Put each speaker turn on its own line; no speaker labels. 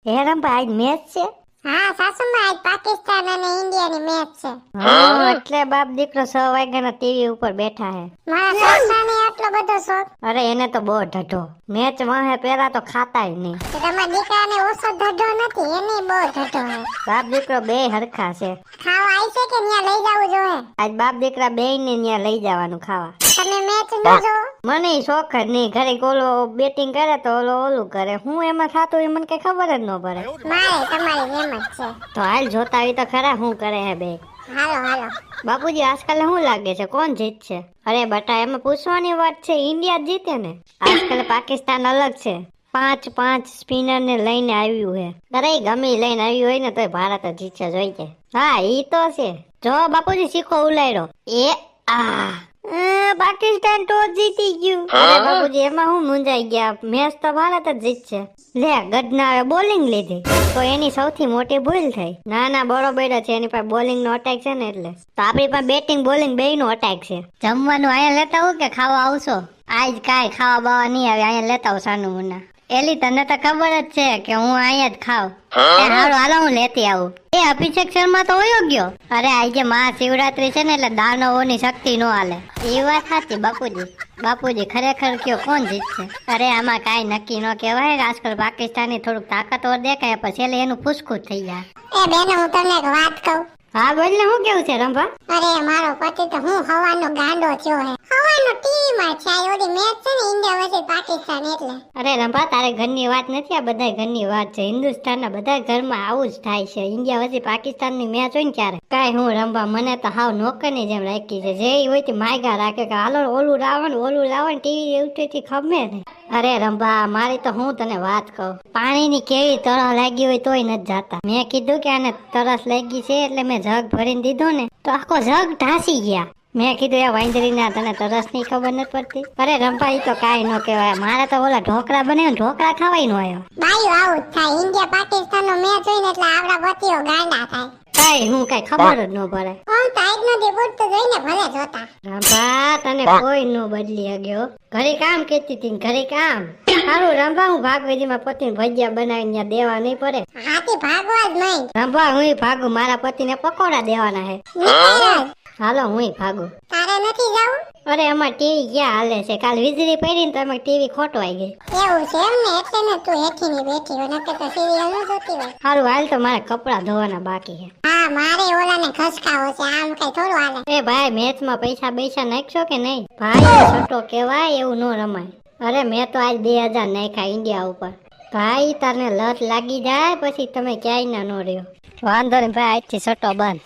હેરમભાઈ આજ મેચ છે?
હા સાસુમાં આજ પાકિસ્તાન અને ઇન્ડિયાની મેચ છે.
હા એટલે બાપ દીકરો 6 વાગ્યાના ટીવી ઉપર બેઠા હે.
મારા સાસરાને આટલો બધો શોખ.
અરે એને તો બહુ ઢઢો. મેચ વાહે પેલા તો ખાતાય નહીં.
તો તમારા દીકરાને ઓછો ઢઢો નથી, એને બહુ ઢઢો હે.
બાપ દીકરો બે હરખા છે.
ખાવા આવી છે કે ન્યા લઈ જાવું જોઈએ?
આજ બાપ દીકરા બેયને ન્યા લઈ જવાનું ખાવા.
તમે મેચ ન જો?
મને શોખ જ નહીં. ઘરે ઓલો બેટિંગ કરે તો ઓલું કરે. હું એમાં ખાતું એ મને કઈ ખબર જ ન પડે.
મારે તમારી જેમ જ છે.
તો હાલ જોતા આવી તો ખરા શું કરે હે બે.
હાલો હાલો.
બાપુજી આજકાલ શું લાગે છે કોણ જીતશે? અરે બટા એમાં પૂછવાની વાત છે, ઇન્ડિયા જીતે ને. આજકાલ પાકિસ્તાન અલગ છે. 5 સ્પિનર ને લઈને આવ્યું હે. અરે ગમે લઈને આવ્યું હોય ને તોય ભારત જ જીતશે જોઈએ. હા ઈ તો છે. જો બાપુજી શીખો ઉલાયરો. પાકિસ્તાન ટોસ જીતી ગયું. અરે બાપુજી એમાં હું મુંજાઈ ગયા. મેચ તો ભારત જ જીતશે. લે ગઢના બોલિંગ લીધી તો એની સૌથી મોટી ભૂલ થઈ. ના બરોબર છે, એની પાસે બોલિંગ નો અટેક છે ને એટલે. તો આપણી પાસે બેટિંગ બોલિંગ બેય નો અટેક છે. જમવાનું અહીંયા લેતા આવું કે ખાવા આવશો? આજ કાંઈ ખાવા બાવા નહીં આવે, અહીંયા લેતા આવું સાનું મુના. એલી તને તો ખબર જ છે કે હું અહીંયા જ ખાવ. હારું હાલો હું લેતી આવું. એ અભિષેક શર્મા તો વયો ગયો. અરે આજે મહાશિવરાત્રી છે ને એટલે દાનવોની શક્તિ નો હાલે. એ વાત સાચી બાપુજી ખરેખર કયો કોણ જીતશે? અરે આમાં કાંઈ નક્કી ન કહેવાય. આજકાલ પાકિસ્તાની થોડુંક તાકાતવર દેખાય પછી એટલે એનું ફૂસકૂસ થઈ જાય.
એ બેનો હું તમને એક વાત કહું.
હા બોલ ને શું કેવું છે રંભા?
અરે મારો પતિ તો હું હવાનો ગાંડો થયો હે. હવાનો ટીવી માં છે. આ ઓલી મેચ છે ને ઇન્ડિયા વર્સેસ પાકિસ્તાન એટલે.
અરે રંભા તારે ઘરની વાત નથી, આ બધાય ઘરની વાત છે. હિન્દુસ્તાનના બધા ઘરમાં આવું જ થાય છે. ઇન્ડિયા વર્સેસ પાકિસ્તાનની મેચ હોય ને ક્યારે કાંઈ હું રંભા મને તો હાવ નોકરની જેમ રાખી છે. જે હોય તે માયગા રાખે કે હાલો ઓલું લાવણ ટીવી એવું ખમે ને. અરે રંભા મારી તો હું તને વાત કહું, પાણીની કેવી તરસ લાગી હોય તોય નથી જાતા. મેં કીધું કે આને તરસ લાગી છે એટલે મેં જગ ભરીને દીધો ને તો આખો જગ ઢાસી ગયા. મેં કીધું એ વાંદરીના તને તરસ ની ખબર નથી પડતી. અરે રંભા ઈ તો કાંઈ ન કહેવાય. મારે તો ઓલા ઢોકળા બને ઢોકળા ખાવાય નો આવ્યો.
બાયું આવું જ થાય. ઇન્ડિયા પાકિસ્તાન નો મેચ હોય ને એટલે આપડા પતિઓ ગાંડા થાય.
કાંઈ ખબર જ ન પડે.
આમ તો આજ નો રિપોર્ટ તો જોઈને ભલે જોતા.
રંભા તને કોઈ નો બદલી ગયો. ઘરે કામ કેતી હતી ઘરે કામ. સારું રંભા હું ભાગવેજીમાં પતિને ભજીયા બનાવીને દેવા નહીં પડે.
હાથી ભાગવા જ નહીં.
રંભા હું ભાગું, મારા પતિને પકોડા દેવાના હે. હાલો હું ભાગું.
તારે નથી જાવું?
અરે અમાર ટીવી ક્યાં હાલે છે? કાલ વીજળી પડી ને તો અમાર ટીવી ખોટવાઈ ગઈ.
એવું છે એમ ને, એટલે ને તું હેઠી ની બેઠી હોય, નકર તો સિરિયલ ન જોતી હોય.
સારું હાલ તો મારે કપડા ધોવાના બાકી છે.
હા મારે ઓલાને ખસકાવો છે, આમ કઈ થોડું હાલે.
એ ભાઈ મેચમાં પૈસા નાખશો કે નહીં? ભાઈ છોટો કેવાય એવું ન રમાય. અરે મેં તો આજ 2000 નાખ્યા ઇન્ડિયા ઉપર. ભાઈ તને લત લાગી જાય પછી તમે ક્યાંય ના નો રહ્યો. વાંધો નહીં ભાઈ, આજથી છટો બંધ.